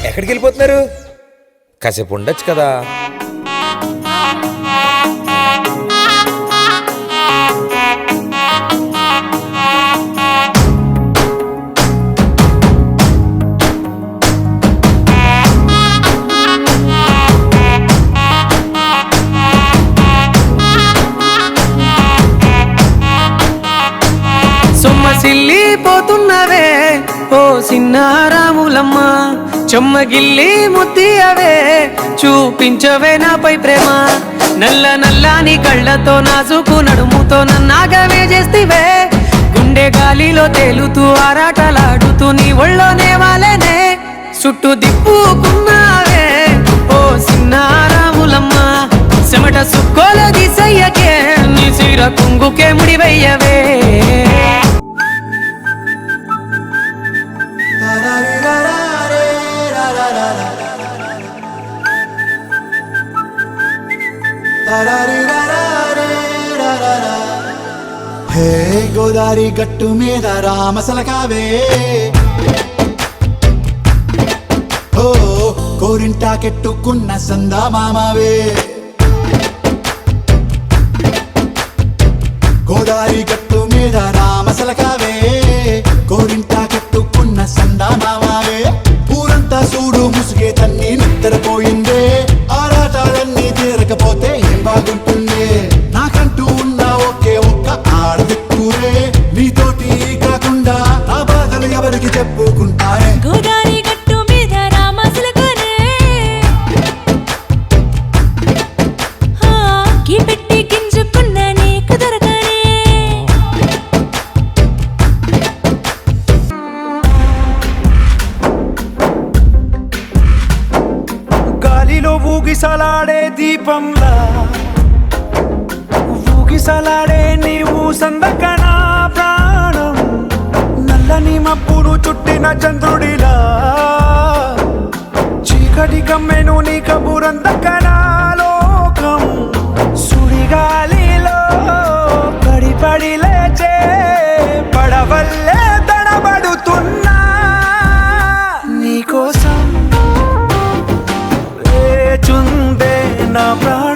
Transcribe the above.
ఎక్కడికి వెళ్ళిపోతున్నారు? కాసేపు ఉండొచ్చు కదా. సొమ్మసిల్లిపోతున్నవే ఓ సిన్నారాములమ్మ, చెమ్మగిల్లి ముద్దియవే చూపించవే నాపై ప్రేమ. నల్ల నల్లాని కళ్ళతో నాజుకు నడుముతో నన్నాగవే చేస్తివే, గుండె గాలిలో తేలుతూ ఆరాటలాడుతూ నీ ఒళ్ళోనే వాలేనే. చుట్టూ దిప్పుకున్నావే ఓ సిన్నారాములమ్మ, చెమట సుక్కోల దిశయ్యకే నీ చీర కుంగుకే ముడివయ్యవే. హే గోదారి గట్టు మీద రామసలకావే, ఓ కోరింటాకెట్టుకున్న సందామామవే. గోదారి గట్టు మీద రామసలకావే, కోరింటాకెట్టుకున్న సందామామవే. ఊరంతా చూడు ముసుగే తన్ని నిద్రపోయిందే, ఆరాటాలన్నీ తీరకపోతే ఏం బాగుంటుందే. నాకంటూ ఉన్న ఒకే ఒక్క ఆడదిక్కురే, నీతోటి కాకుండా నా బాధలు ఎవరికి చెప్పుకుంటారే. గోదారి గట్టు మీద రామసలకనే, కీ పెట్టి గింజుకున్న నీకు దొరకనే. గాలిలో ఊగిసలాడే దీపంలా ఊగిసలాడే నీవు సందకనా ప్రాణం, నల్లని మబ్బును చుట్టిన చంద్రుడిలా చీకటి కమ్మెను నీ కబురందకనా లోకం. సుడిగాలిలో పడి పడి లేచే పడవల్లే తడబడుతున్నా నీకోసం వేచుందే నా ప్రాణం.